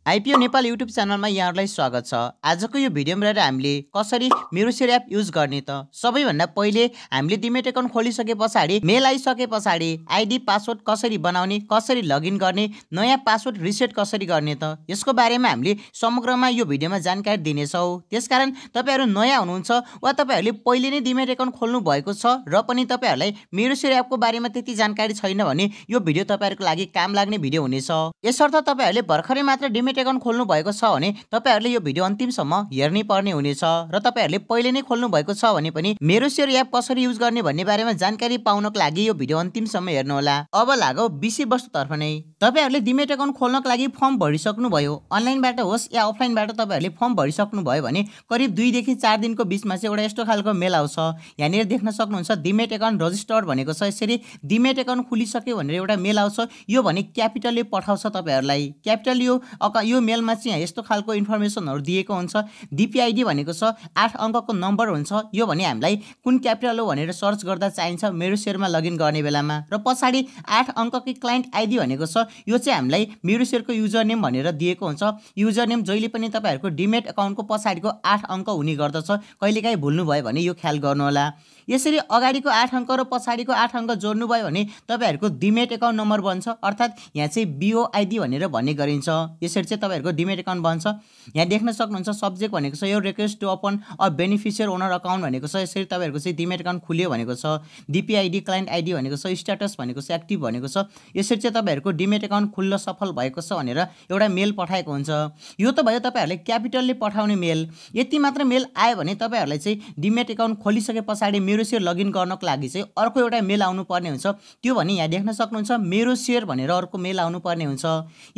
IPO Nepal YouTube च्यानलमा यहाँहरूलाई स्वागत छ। आजको यो भिडियोमा रहेर हामीले कसरी मेरो सेयर एप युज गर्ने त सबैभन्दा पहिले हामीले डिमेट एकाउन्ट खोलिसके पछाडि मेल आइसके पछाडि आइडी पासवर्ड कसरी बनाउने, कसरी लगइन गर्ने, नयाँ पासवर्ड रिसेट कसरी गर्ने त यसको बारेमा हामीले समग्रमा यो भिडियोमा जानकारी दिनेछौँ। त्यसकारण तपाईहरु नयाँ हुनुहुन्छ वा तपाईहरुले पहिले नै डिमेट एकाउन्ट खोल्नु भएको छ र पनि तपाईहरुलाई मेरो सेयर एपको बारेमा त्यति जानकारी छैन भने यो भिडियो तपाईहरुको लागि काम लाग्ने भिडियो हुनेछ। यसर्थ तपाईहरुले भर्खरै मात्र डिमेट एकाउन्ट खोल्नु भएको छ भने तपाईहरुले यो भिडियो अन्तिमसम्म हेर्नै पर्ने हुनेछ र तपाईहरुले पहिले नै खोल्नु भएको छ भने पनि मेरो सेयर एप कसरी युज गर्ने भन्ने बारेमा जानकारी पाउनको लागि यो भिडियो अन्तिमसम्म हेर्नु होला। अब लागौ विषयवस्तुतर्फ नै। तपाईहरुले डिमेट एकाउन्ट खोल्नको लागि फर्म भरिसक्नु भयो, अनलाइनबाट होस् या अफलाइनबाट तपाईहरुले फर्म भरिसक्नु भयो भने करिब 2 देखि 4 दिनको बीचमा चाहिँ एउटा यस्तो खालको मेल आउँछ। यहाँनिर देख्न सक्नुहुन्छ डिमेट एकाउन्ट रजिस्टर्ड भनेको छ। यसरी डिमेट एकाउन्ट खुलिसक्यो भनेर एउटा मेल आउँछ। यो भने क्यापिटलले पठाउँछ तपाईहरुलाई। क्यापिटल यो मेलमा चाहिँ यस्तो खालको इन्फर्मेसनहरु दिएको हुन्छ। डिपिआइडी भनेको छ 8 अङ्कको नम्बर हुन्छ। यो भने हामीलाई कुन क्यापिटल हो भनेर सर्च गर्दा चाहिन्छ मेरो सेयरमा लगइन गर्ने बेलामा। र पछाडी 8 अङ्कको क्लाइन्ट आइडी भनेको छ। यो चाहिँ हामीलाई मेरो सेयरको युजर नेम भनेर दिएको हुन्छ। युजर नेम जहिले पनि तपाईहरुको डिमेट एकाउन्टको पछाडीको 8 अङ्क हुने गर्दछ। कहिलेकाहीँ भुल्नु भयो भने यो ख्याल गर्नु होला। यसरी अगाडिको 8 अङ्क र पछाडीको 8 अङ्क जोड्नु भयो भने तपाईहरुको डिमेट एकाउन्ट नम्बर बन्छ। अर्थात यहाँ चाहिँ बीओआइडी भनेर भन्ने गरिन्छ। यसरी चाहिँ तपाईहरुको डिमेट एकाउन्ट बन्छ। यहाँ देख्न सक्नुहुन्छ सब्जेक्ट भनेको छ यो request to open a beneficiary owner account भनेको छ। यसरी तपाईहरुको चाहिँ डिमेट एकाउन्ट खुल्यो भनेको छ। डिपिआइडी क्लाइन्ट आइडी भनेको छ। स्ट्याटस भनेको छ एक्टिभ भनेको छ। यसरी चाहिँ तपाईहरुको डिमेट एकाउन्ट खुल्न सफल भएको छ भनेर एउटा मेल पठाएको हुन्छ। यो त भयो तपाईहरुले क्यापिटलले पठाउने मेल। यति मात्र मेल आयो भने तपाईहरुलाई चाहिँ डिमेट एकाउन्ट खोलिसके पछाडि मेरो सेयर लगइन गर्नको लागि चाहिँ अर्को एउटा मेल आउनु पर्ने हुन्छ। त्यो भने यहाँ देख्न सक्नुहुन्छ मेरो सेयर भनेर अर्को मेल आउनु पर्ने हुन्छ।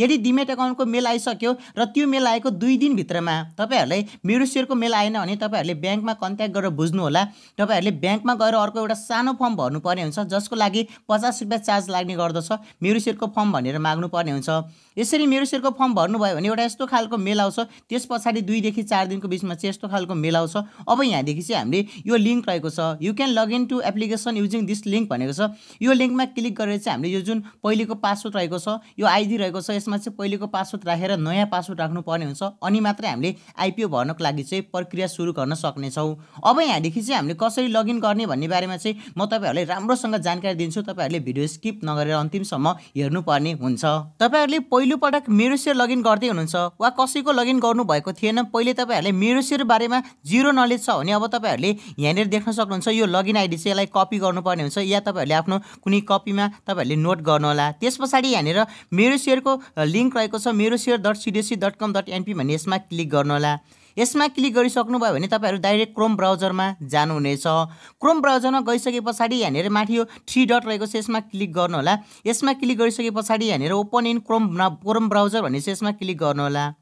यदि डिमेट एकाउन्टको मेल आइसक्यो र त्यो मेल आएको 2 दिन भित्रमा तपाईहरुलाई मेरो सेयरको मेल आएन भने तपाईहरुले ब्याङ्कमा कन्ट्याक्ट गरेर बुझ्नु होला। तपाईहरुले ब्याङ्कमा गएर अर्को एउटा सानो फर्म भर्नु पर्ने हुन्छ जसको लागि 50 रुपैयाँ चार्ज लाग्ने गर्दछ। मेरो सेयरको फर्म भनेर माग्नु पर्ने हुन्छ। यसरी मेरो सेयरको फर्म भर्नु भयो भने एउटा यस्तो खालको मेल आउँछ। त्यस पछाडि 2 देखि 4 दिनको बीचमा चाहिँ यस्तो खालको मेल आउँछ। अब यहाँदेखि चाहिँ हामीले यो लिंक रहेको छ you can log in to application using this link भनेको छ। यो लिंकमा क्लिक गरेर चाहिँ हामीले यो जुन पहिलेको पासवर्ड रहेको छ यो आइडी रहेको छ यसमा चाहिँ पहिलेको पासवर्ड राखेर नयाँ पासवर्ड राख्नु पर्ने हुन्छ। अनि मात्रै हामीले आइपिओ भर्नको लागि चाहिँ प्रक्रिया सुरु गर्न सक्नेछौँ। अब यहाँदेखि चाहिँ हामीले कसरी लगइन गर्ने भन्ने बारेमा चाहिँ म तपाईहरुलाई राम्रोसँग जानकारी दिन्छु। तपाईहरुले भिडियो स्किप नगरेर अन्तिमसम्म हेर्नु पर्ने हुन्छ। तपाईहरुले पहिलो पटक मेरो सेयर लगइन गर्दै हुनुहुन्छ वा कसैको लगइन गर्नु भएको थिएन, पहिले तपाईहरुले मेरो सेयर बारेमा जीरो नलेज छ भने अब तपाईहरुले यहाँनिर देख्न सक्नुहुन्छ यो लगइन आइडी चाहिँ यसलाई कपी गर्नुपर्ने हुन्छ या तपाईहरुले आफ्नो कुनै कपीमा तपाईहरुले नोट गर्नु होला। त्यसपछि यहाँनिर मेरो सेयरको लिंक रहेको छ मेरो-share.cdc.com.np भन्ने यसमा क्लिक गर्नु होला। यसमा क्लिक गरिसक्नु भयो भने तपाईहरु डाइरेक्ट क्रोम ब्राउजरमा जानुहुनेछ। क्रोम ब्राउजरमा गइसके पछाडि यहाँनिर माथि यो 3 डट रहेको छ यसमा क्लिक गर्नु होला। यसमा क्लिक गरिसके पछाडि यहाँनिर ओपन इन क्रोम ब्राउजर भन्ने छ यसमा क्लिक गर्नु होला।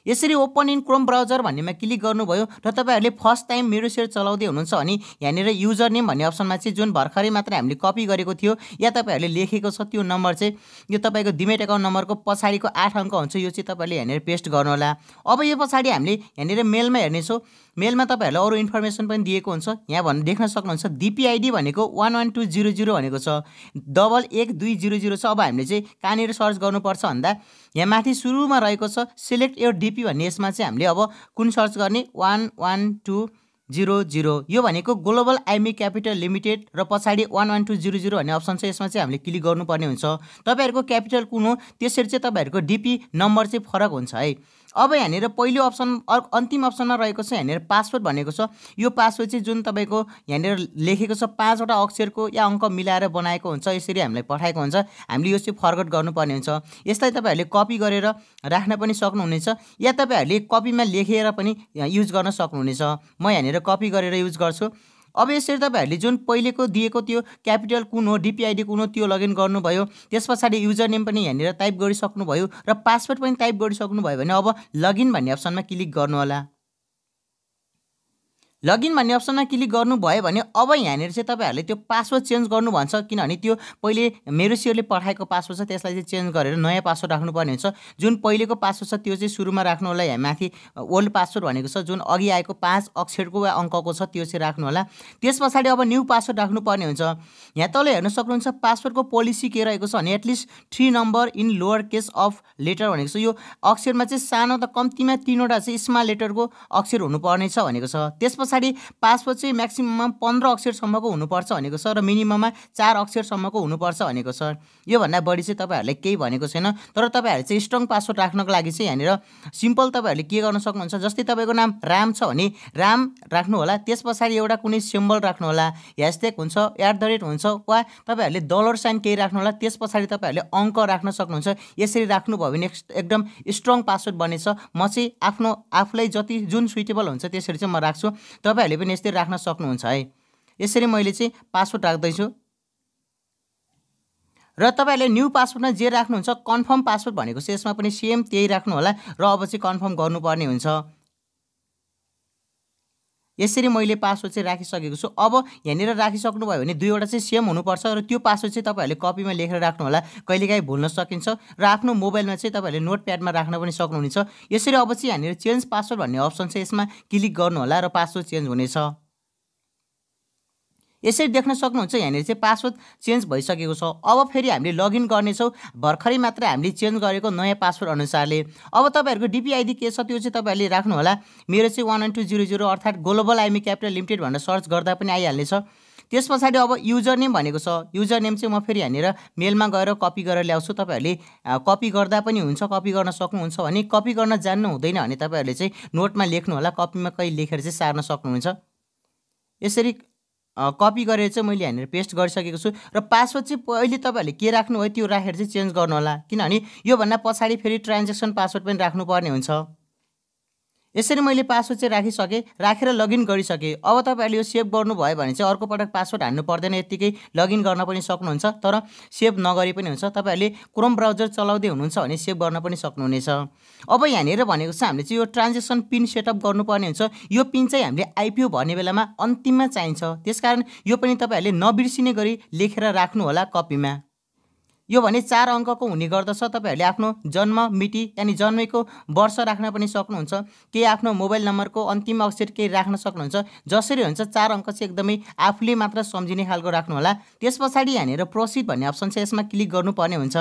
यसरी ओपन इन क्रोम ब्राउजर भन्नेमा क्लिक गर्नुभयो र तपाईहरुले फर्स्ट टाइम मेरो सेयर चलाउँदै हुनुहुन्छ भने यहाँनिर युजर नेम भन्ने अप्सनमा चाहिँ जुन भर्खरै मात्र हामीले कपी गरेको थियो या तपाईहरुले लेखेको छ त्यो नम्बर चाहिँ यो तपाईको डिमेट एकाउन्ट नम्बरको पछाडीको 8 अङ्क हुन्छ। यो चाहिँ तपाईले यहाँनिर पेस्ट गर्नु होला। अब यो पछाडि हामीले यहाँनिर मेलमा हेर्नेछौँ। मेलमा तपाईहरुलाई अरु इन्फर्मेसन पनि दिएको हुन्छ। यहाँ भन्ने देख्न सक्नुहुन्छ डिपिआइडी भनेको 11200 भनेको छ, 111200 छ। अब हामीले चाहिँ कहाँनिर सर्च गर्नुपर्छ भन्दा यहाँ माथि सुरुमा रहेको छ सिलेक्ट योर डिपी भन्ने यसमा चाहिँ हामीले अब कुन सर्च गर्ने 11200 यो भनेको ग्लोबल आइमी क्यापिटल लिमिटेड र पछाडि 11200 भन्ने अप्सन छ यसमा चाहिँ हामीले क्लिक गर्नुपर्ने हुन्छ। तपाईहरुको क्यापिटल कुन हो त्यसरी चाहिँ तपाईहरुको डिपी नम्बर चाहिँ फरक हुन्छ है। अब यहाँनिर पहिलो अप्सन अन्तिम अप्सनमा रहेको छ यहाँनिर पासवर्ड भनेको छ। यो पासवर्ड चाहिँ जुन तपाईको यहाँनिर लेखेको छ 5 वटा अक्षरको या अङ्क मिलाएर बनाएको हुन्छ। यसरी हामीलाई पठाएको हुन्छ। हामीले यो चाहिँ फरवर्ड गर्नुपर्ने हुन्छ। यसलाई तपाईहरुले कपी गरेर राख्न पनि सक्नुहुनेछ या तपाईहरुले कपीमा लेखेर पनि युज गर्न सक्नुहुनेछ। म यहाँनिर कपी गरेर युज गर्छु। अब यसरी तपाईहरुले जुन पहिलेको दिएको त्यो क्यापिटल कुन हो डिपिआइडी कुन हो त्यो लगइन गर्नुभयो। त्यसपछि युजर नेम पनि यहाँनिर टाइप गरिसक्नु भयो र पासवर्ड पनि टाइप गरिसक्नु भयो भने अब लगइन भन्ने अप्सनमा क्लिक गर्नु होला। लगइन भन्ने अप्सनमा क्लिक गर्नुभयो भने अब यहाँनिर चाहिँ तपाईँहरूले त्यो पासवर्ड चेन्ज गर्नु भन्छ, किनभने त्यो पहिले मेरो सेयरले पठाएको पासवर्ड छ त्यसलाई चाहिँ चेन्ज गरेर नयाँ पासवर्ड राख्नुपर्ने हुन्छ। जुन पहिलेको पासवर्ड छ त्यो चाहिँ सुरुमा राख्नु होला, यहाँ माथि ओल्ड पासवर्ड भनेको छ, जुन अघि आएको 5 अक्षरको वा अङ्कको छ त्यो चाहिँ राख्नु होला। त्यस पछाडि अब न्यू पासवर्ड राख्नुपर्ने हुन्छ। यहाँ तल हेर्न सक्नुहुन्छ पासवर्डको पोलिसी के रहेको छ भने at least 3 number in lower case of letter भनेको छ। यो अक्षरमा चाहिँ सानो त कम्तीमा 3वटा चाहिँ स्मल लेटरको अक्षर हुनुपर्ने छ भनेको छ। त्यस पछाडि पासवर्ड चाहिँ म्याक्सिमममा 15 अक्षरसम्मको हुनुपर्छ भनेको छ र मिनिमममा 4 अक्षरसम्मको हुनुपर्छ भनेको छ। योभन्दा बढी चाहिँ तपाईँहरूले केही भनेको छैन। तर तपाईँहरूले चाहिँ स्ट्रङ पासवर्ड राख्नको लागि चाहिँ यहाँनिर सिम्पल तपाईँहरूले के गर्न सक्नुहुन्छ, जस्तै तपाईँको नाम राम छ भने राम राख्नु होला, त्यस पछाडि एउटा कुनै सिम्बल राख्नु होला, ह्यासट्याग हुन्छ, @ हुन्छ, वा तपाईँहरूले डलर साइन केही राख्नु होला, त्यस पछाडि तपाईँहरूले अङ्क राख्न सक्नुहुन्छ। यसरी राख्नुभयो भने एकदम स्ट्रङ पासवर्ड बनेछ। म चाहिँ आफूलाई जति जुन सुइटेबल हुन्छ त्यसरी चाहिँ म राख्छु, तपाईँहरूले पनि यस्तै राख्न सक्नुहुन्छ है। यसरी मैले चाहिँ पासवर्ड राख्दैछु र तपाईँहरूले न्यू पासवर्डमा जे राख्नुहुन्छ कन्फर्म पासवर्ड भनेको चाहिँ यसमा पनि सेम त्यही राख्नु होला र अब चाहिँ कन्फर्म गर्नुपर्ने हुन्छ। यसरी मैले पासवर्ड चाहिँ राखिसकेको छु। अब यहाँनिर राखिसक्नुभयो भने 2वटा चाहिँ सेम हुनुपर्छ र त्यो पासवर्ड चाहिँ तपाईँहरूले कपीमा लेखेर राख्नु होला, कहिलेकाहीँ भुल्न सकिन्छ र आफ्नो मोबाइलमा चाहिँ तपाईँहरूले नोटप्याडमा राख्न पनि सक्नुहुनेछ। यसरी अब चाहिँ यहाँनिर चेन्ज पासवर्ड भन्ने अप्सन छ, यसमा क्लिक गर्नु होला र पासवर्ड चेन्ज हुनेछ। यसरी देख्न सक्नुहुन्छ यहाँनिर चाहिँ पासवर्ड चेन्ज भइसकेको छ। अब फेरि हामीले लगइन गर्नेछौँ भर्खरै मात्र हामीले चेन्ज गरेको नयाँ पासवर्ड अनुसारले। अब तपाईँहरूको डिपिआइडी के छ त्यो चाहिँ तपाईँहरूले राख्नु होला। मेरो चाहिँ 11200 अर्थात् ग्लोबल आइएमई क्यापिटल लिमिटेड भनेर सर्च गर्दा पनि आइहाल्नेछ। त्यस पछाडि अब युजर नेम भनेको छ। युजर नेम चाहिँ म फेरि यहाँनिर मेलमा गएर कपी गरेर ल्याउँछु। तपाईँहरूले कपी गर्दा पनि हुन्छ, कपी गर्न सक्नुहुन्छ भने, कपी गर्न जान्नु हुँदैन भने तपाईँहरूले चाहिँ नोटमा लेख्नु होला, कपीमा कहीँ लेखेर चाहिँ सार्न सक्नुहुन्छ। यसरी कपी गरेर चाहिँ मैले यहाँनिर पेस्ट गरिसकेको छु र पासवर्ड चाहिँ पहिले तपाईँहरूले के राख्नु भयो त्यो राखेर चाहिँ चेन्ज गर्नु होला, किनभने योभन्दा पछाडि फेरि ट्रान्जेक्सन पासवर्ड पनि राख्नुपर्ने हुन्छ। यसरी मैले पासवर्ड चाहिँ राखिसकेँ, राखेर लगइन गरिसकेँ। अब तपाईँहरूले यो सेभ गर्नुभयो भने चाहिँ अर्को पटक पासवर्ड हान्नु पर्दैन, यत्तिकै लगइन गर्न पनि सक्नुहुन्छ। तर सेभ नगरे पनि हुन्छ, तपाईँहरूले क्रोम ब्राउजर चलाउँदै हुनुहुन्छ भने सेभ गर्न पनि सक्नुहुनेछ। अब यहाँनिर भनेको छ हामीले चाहिँ यो ट्रान्जेक्सन पिन सेटअप गर्नुपर्ने हुन्छ। यो पिन चाहिँ हामीले आइपिओ भर्ने बेलामा अन्तिममा चाहिन्छ, त्यसकारण यो पनि तपाईँहरूले नबिर्सिने गरी लेखेर राख्नु होला कपीमा। यो भने 4 अङ्कको हुने गर्दछ। तपाईँहरूले आफ्नो जन्म मिति यानि जन्मेको वर्ष राख्न पनि सक्नुहुन्छ, केही आफ्नो मोबाइल नम्बरको अन्तिम अक्षर केही राख्न सक्नुहुन्छ। जसरी हुन्छ 4 अङ्क चाहिँ एकदमै आफूले मात्र सम्झिने खालको राख्नु होला। त्यस पछाडि यहाँनिर प्रोसिड भन्ने अप्सन छ, यसमा क्लिक गर्नुपर्ने हुन्छ।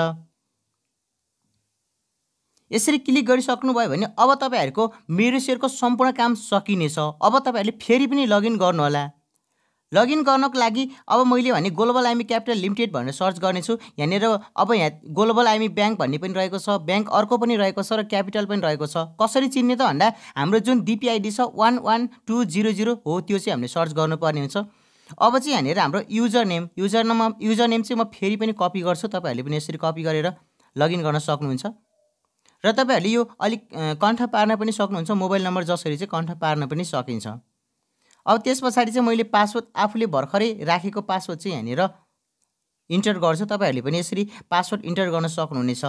यसरी क्लिक गरिसक्नुभयो भने अब तपाईँहरूको मेरो सेयरको सम्पूर्ण काम सकिनेछ। अब तपाईँहरूले फेरि पनि लगइन गर्नु होला। लगइन गर्नको लागि अब मैले भने ग्लोबल आइएमई क्यापिटल लिमिटेड भनेर सर्च गर्नेछु। यहाँनिर अब यहाँ ग्लोबल आइएमई ब्याङ्क भन्ने पनि रहेको छ, ब्याङ्क अर्को पनि रहेको छ र क्यापिटल पनि रहेको छ। कसरी चिन्ने त भन्दा हाम्रो जुन डिपिआइडी छ 11200 हो त्यो चाहिँ हामीले सर्च गर्नुपर्ने हुन्छ। अब चाहिँ यहाँनिर हाम्रो युजर नेम चाहिँ म फेरि पनि कपी गर्छु। तपाईँहरूले पनि यसरी कपी गरेर लगइन गर्न सक्नुहुन्छ र तपाईँहरूले यो अलिक कण्ठ पार्न पनि सक्नुहुन्छ। मोबाइल नम्बर जसरी चाहिँ कण्ठ पार्न पनि सकिन्छ। अब त्यस पछाडि चाहिँ मैले पासवर्ड आफूले भर्खरै राखेको पासवर्ड चाहिँ यहाँनिर इन्टर गर्छु। तपाईँहरूले पनि यसरी पासवर्ड इन्टर गर्न सक्नुहुनेछ।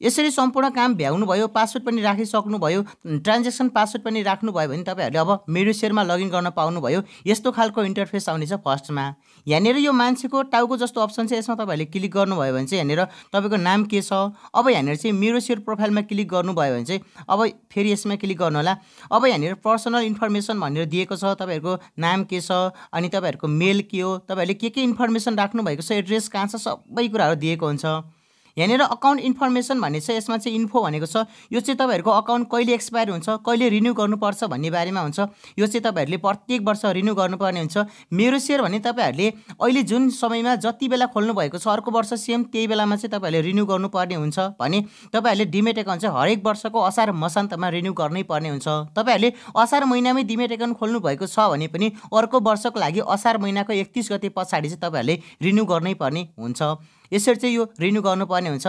यसरी सम्पूर्ण काम भ्याउनु भयो, पासवर्ड पनि राखिसक्नुभयो, ट्रान्जेक्सन पासवर्ड पनि राख्नुभयो भने तपाईँहरूले अब मेरो सेयरमा लगइन गर्न पाउनुभयो। यस्तो खालको इन्टरफेस आउनेछ फर्स्टमा। यहाँनिर यो मान्छेको टाउको जस्तो अप्सन छ, यसमा तपाईँहरूले क्लिक गर्नुभयो भने चाहिँ यहाँनिर तपाईँको नाम के छ। अब यहाँनिर चाहिँ मेरो सेयर प्रोफाइलमा क्लिक गर्नुभयो भने चाहिँ अब फेरि यसमा क्लिक गर्नु होला। अब यहाँनिर पर्सनल इन्फर्मेसन भनेर दिएको छ, तपाईँहरूको नाम के छ, अनि तपाईँहरूको मेल के हो, तपाईँहरूले के इन्फर्मेसन राख्नुभएको छ, एड्रेस कहाँ छ, सबै कुराहरू दिएको हुन्छ। यहाँनिर अकाउन्ट इन्फर्मेसन भन्ने छ, यसमा चाहिँ इन्फो भनेको छ। यो चाहिँ तपाईँहरूको अकाउन्ट कहिले एक्सपायर हुन्छ, कहिले रिन्यू गर्नुपर्छ भन्ने बारेमा हुन्छ। यो चाहिँ तपाईँहरूले प्रत्येक वर्ष रिन्यू गर्नुपर्ने हुन्छ। मेरो सेयर भने तपाईँहरूले अहिले जुन समयमा जति बेला खोल्नु भएको छ अर्को वर्ष सेम त्यही बेलामा चाहिँ तपाईँहरूले रिन्यू गर्नुपर्ने हुन्छ भने तपाईँहरूले डिमेट एकाउन्ट चाहिँ हरेक वर्षको असार मसान्तमा रिन्यू गर्नै पर्ने हुन्छ। तपाईँहरूले असार महिनामै डिमेट एकाउन्ट खोल्नु भएको छ भने पनि अर्को वर्षको लागि असार महिनाको 31 गते पछाडि चाहिँ तपाईँहरूले रिन्यू गर्नै पर्ने हुन्छ। यसरी चाहिँ यो रिन्यू गर्नुपर्ने हुन्छ।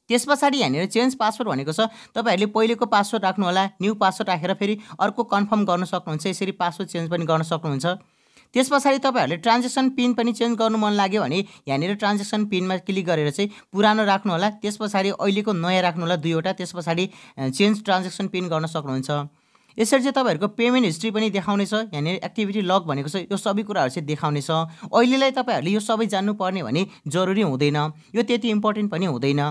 त्यस पछाडि यहाँनिर चेन्ज पासवर्ड भनेको छ। तपाईँहरूले पहिलेको पासवर्ड राख्नु होला, न्यू पासवर्ड राखेर फेरि अर्को कन्फर्म गर्न सक्नुहुन्छ। यसरी पासवर्ड चेन्ज पनि गर्न सक्नुहुन्छ। त्यस पछाडि तपाईँहरूले ट्रान्जेक्सन पिन पनि चेन्ज गर्नु मन लाग्यो भने यहाँनिर ट्रान्जेक्सन पिनमा क्लिक गरेर चाहिँ पुरानो राख्नु होला, त्यस पछाडि अहिलेको नयाँ राख्नु होला 2वटा, त्यस पछाडि चेन्ज ट्रान्जेक्सन पिन गर्न सक्नुहुन्छ। यसरी चाहिँ तपाईँहरूको पेमेन्ट हिस्ट्री पनि देखाउनेछ। यहाँनिर एक्टिभिटी लग भनेको छ, यो सबै कुराहरू चाहिँ देखाउनेछ। अहिलेलाई तपाईँहरूले यो सबै जान्नुपर्ने भने जरुरी हुँदैन, यो त्यति इम्पोर्टेन्ट पनि हुँदैन।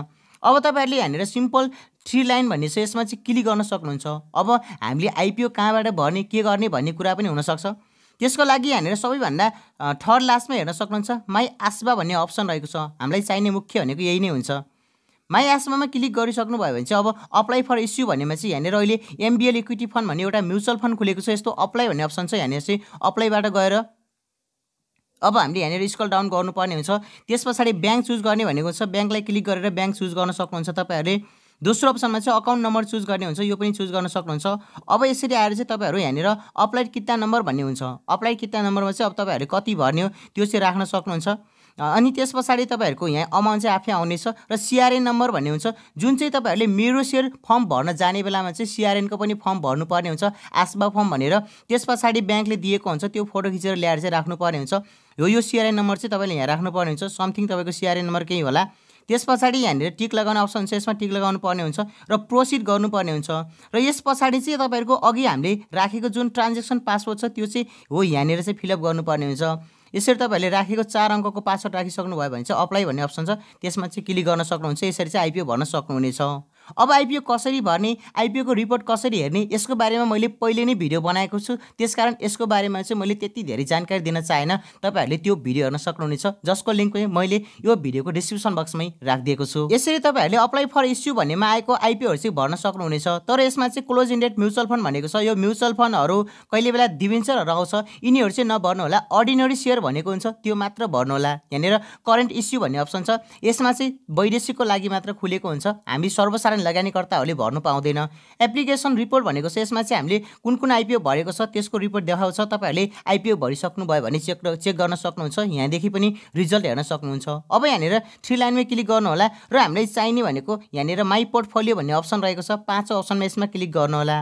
अब तपाईँहरूले यहाँनिर सिम्पल 3 लाइन भन्ने छ, यसमा चाहिँ क्लिक गर्न सक्नुहुन्छ। अब हामीले आइपिओ कहाँबाट भर्ने के गर्ने भन्ने कुरा पनि हुनसक्छ। त्यसको लागि यहाँनिर सबैभन्दा थर्ड लास्टमा हेर्न सक्नुहुन्छ माई आस्बा भन्ने अप्सन रहेको छ। हामीलाई चाहिने मुख्य भनेको यही नै हुन्छ। माई आस्बामा क्लिक गरिसक्नु भयो भने चाहिँ अब अप्लाई फर इस्यु भन्नेमा चाहिँ यहाँनिर अहिले एमबिएल इक्विटी फन्ड भन्ने एउटा म्युचुअल फन्ड खुलेको छ। यस्तो अप्लाई भन्ने अप्सन छ, यहाँनिर चाहिँ अप्लाईबाट गएर अब हामीले यहाँनिर स्क्रल डाउन गर्नुपर्ने हुन्छ। त्यस पछाडि ब्याङ्क चुज गर्ने भनेको छ, ब्याङ्कलाई क्लिक गरेर ब्याङ्क चुज गर्न सक्नुहुन्छ तपाईँहरूले। दोस्रो अप्सनमा चाहिँ अकाउन्ट नम्बर चुज गर्ने हुन्छ, यो पनि चुज गर्न सक्नुहुन्छ। अब यसरी आएर चाहिँ तपाईँहरू यहाँनिर अप्लाइड किता नम्बर भन्ने हुन्छ। अप्लाइड किता नम्बरमा चाहिँ अब तपाईँहरूले कति भर्ने हो त्यो चाहिँ राख्न सक्नुहुन्छ। अनि त्यस पछाडि तपाईँहरूको यहाँ अमाउन्ट चाहिँ आफै आउनेछ र सिआरएन नम्बर भन्ने हुन्छ, जुन चाहिँ तपाईँहरूले मेरो सेयर फर्म भर्न जाने बेलामा चाहिँ सिआरएनको पनि फर्म भर्नुपर्ने हुन्छ, आस्बा फर्म भनेर। त्यस पछाडि ब्याङ्कले दिएको हुन्छ, त्यो फोटो खिचेर ल्याएर चाहिँ राख्नुपर्ने हुन्छ। यो सिआरएन नम्बर चाहिँ तपाईँले यहाँ राख्नुपर्ने हुन्छ, समथिङ तपाईँको सिआरएन नम्बर केही होला। त्यस पछाडि यहाँनिर टिक लगाउने अप्सन छ, यसमा टिक लगाउनु पर्ने हुन्छ र प्रोसिड गर्नुपर्ने हुन्छ। र यस पछाडि चाहिँ तपाईँहरूको अघि हामीले राखेको जुन ट्रान्जेक्सन पासवर्ड छ त्यो चाहिँ हो यहाँनिर चाहिँ फिलअप गर्नुपर्ने हुन्छ। यसरी तपाईँहरूले राखेको 4 अङ्कको पासवर्ड राखिसक्नु भयो भने चाहिँ अप्लाई भन्ने अप्सन छ, त्यसमा चाहिँ क्लिक गर्न सक्नुहुन्छ। यसरी चाहिँ आइपिओ भर्न सक्नुहुनेछ। अब आइपिओ कसरी भर्ने, आइपिओको रिपोर्ट कसरी हेर्ने, यसको बारेमा मैले पहिले नै भिडियो बनाएको छु, त्यसकारण यसको बारेमा चाहिँ मैले त्यति धेरै जानकारी दिन चाहेन। तपाईँहरूले त्यो भिडियो हेर्न सक्नुहुनेछ, जसको लिङ्क पनि मैले यो भिडियोको डिस्क्रिप्सन बक्समै राखिदिएको छु। यसरी तपाईँहरूले अप्लाई फर इस्यु भन्नेमा आएको आइपिओहरू चाहिँ भर्न सक्नुहुनेछ। तर यसमा चाहिँ क्लोजिङ डेट म्युचुअल फन्ड भनेको छ, यो म्युचुअल फन्डहरू कहिले बेला दिन्छ र रहन्छ, यिनीहरू चाहिँ नभर्नु होला। अर्डिनरी सेयर भनेको हुन्छ त्यो मात्र भर्नु होला। यहाँनिर करेन्ट इस्यु भन्ने अप्सन छ, यसमा चाहिँ वैदेशिकको लागि मात्र खुलेको हुन्छ, हामी सर्वसाधारण लगानीकर्ताहरूले भर्नु पाउँदैन। एप्लिकेसन रिपोर्ट भनेको छ, यसमा चाहिँ हामीले कुन कुन आइपिओ भरेको छ त्यसको रिपोर्ट देखाउँछ। तपाईँहरूले आइपिओ भरिसक्नु भयो भने चेक गर्न सक्नुहुन्छ, यहाँदेखि पनि रिजल्ट हेर्न सक्नुहुन्छ। अब यहाँनिर 3 लाइनमै क्लिक गर्नु होला र हामीलाई चाहिने भनेको यहाँनिर माई पोर्टफोलियो भन्ने अप्सन रहेको छ, 5 अप्सनमा यसमा क्लिक गर्नु होला।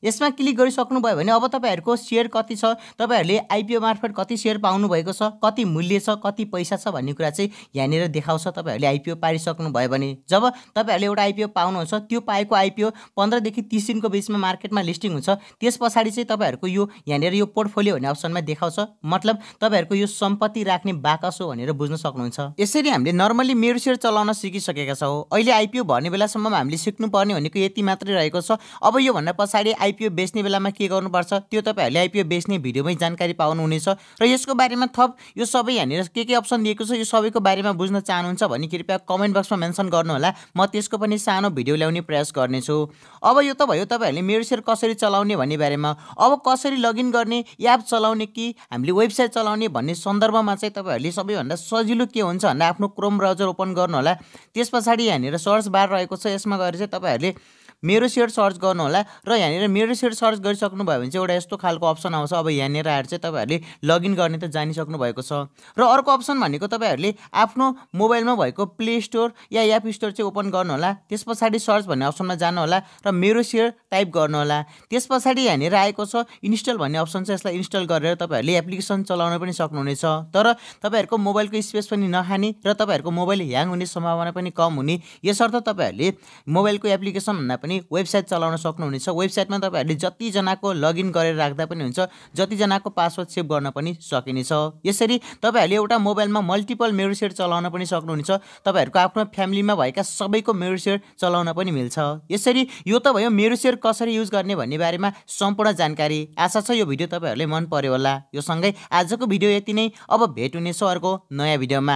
यसमा क्लिक गरिसक्नु भयो भने अब तपाईँहरूको सेयर कति छ, तपाईँहरूले आइपिओ मार्फत कति सेयर पाउनु भएको छ, कति मूल्य छ, कति पैसा छ भन्ने कुरा चाहिँ यहाँनिर देखाउँछ। तपाईँहरूले आइपिओ पारिसक्नु भयो भने जब तपाईँहरूले एउटा आइपिओ पाउनुहुन्छ, त्यो पाएको आइपिओ 15 देखि 30 दिनको बिचमा मार्केटमा लिस्टिङ हुन्छ। त्यस पछाडि चाहिँ तपाईँहरूको यो यहाँनिर यो पोर्टफोलियो भन्ने अप्सनमा देखाउँछ, मतलब तपाईँहरूको यो सम्पत्ति राख्ने बाकस हो भनेर बुझ्न सक्नुहुन्छ। यसरी हामीले नर्मली मेरो सेयर चलाउन सिकिसकेका छौँ। अहिले आइपिओ भर्ने बेलासम्म हामीले सिक्नुपर्ने भनेको यति मात्रै रहेको छ। अब यो भन्दा पछाडि आइपिओ बेच्ने बेलामा के गर्नुपर्छ त्यो तपाईँहरूले आइपिओ बेच्ने भिडियोमै जानकारी पाउनुहुनेछ। र यसको बारेमा थप यो सबै यहाँनिर के अप्सन दिएको छ, यो सबैको बारेमा बुझ्न चाहनुहुन्छ भने कृपया कमेन्ट बक्समा मेन्सन गर्नुहोला, म त्यसको पनि सानो भिडियो ल्याउने प्रयास गर्नेछु। अब यो त भयो तपाईँहरूले मेरो सेयर कसरी चलाउने भन्ने बारेमा। अब कसरी लगइन गर्ने, एप चलाउने कि हामीले वेबसाइट चलाउने भन्ने सन्दर्भमा चाहिँ तपाईँहरूले सबैभन्दा सजिलो के हुन्छ भन्दा आफ्नो क्रोम ब्राउजर ओपन गर्नुहोला। त्यस पछाडि यहाँनिर सर्च बार रहेको छ, यसमा गएर चाहिँ तपाईँहरूले मेरो सेयर सर्च गर्नु होला र यहाँनिर मेरो सेयर सर्च गरिसक्नु भयो भने चाहिँ एउटा यस्तो खालको अप्सन आउँछ। अब यहाँनिर आएर चाहिँ तपाईँहरूले लगइन गर्ने त जानिसक्नु भएको छ। र अर्को अप्सन भनेको तपाईँहरूले आफ्नो मोबाइलमा भएको प्ले स्टोर या एप स्टोर चाहिँ ओपन गर्नु होला। त्यस पछाडि सर्च भन्ने अप्सनमा जानु होला र मेरो सेयर टाइप गर्नु होला। त्यस पछाडि यहाँनिर आएको छ इन्स्टल भन्ने अप्सन छ, यसलाई इन्स्टल गरेर तपाईँहरूले एप्लिकेसन चलाउन पनि सक्नुहुनेछ। तर तपाईँहरूको मोबाइलको स्पेस पनि नखाने र तपाईँहरूको मोबाइल ह्याङ हुने सम्भावना पनि कम हुने, यसर्थ तपाईँहरूले मोबाइलको एप्लिकेसन भन्दा पनि वेबसाइट चलाउन सक्नुहुनेछ। वेबसाइटमा तपाईँहरूले जतिजनाको लगइन गरेर राख्दा पनि हुन्छ, जतिजनाको पासवर्ड सेभ गर्न पनि सकिनेछ। यसरी तपाईँहरूले एउटा मोबाइलमा मल्टिपल मेरो सेयर चलाउन पनि सक्नुहुनेछ। तपाईँहरूको आफ्नो फ्यामिलीमा भएका सबैको मेरो सेयर चलाउन पनि मिल्छ। यसरी यो त भयो मेरो सेयर कसरी युज गर्ने भन्ने बारेमा सम्पूर्ण जानकारी। आशा छ यो भिडियो तपाईँहरूलाई मन पर्यो होला। यो सँगै आजको भिडियो यति नै। अब भेट हुनेछ अर्को नयाँ भिडियोमा।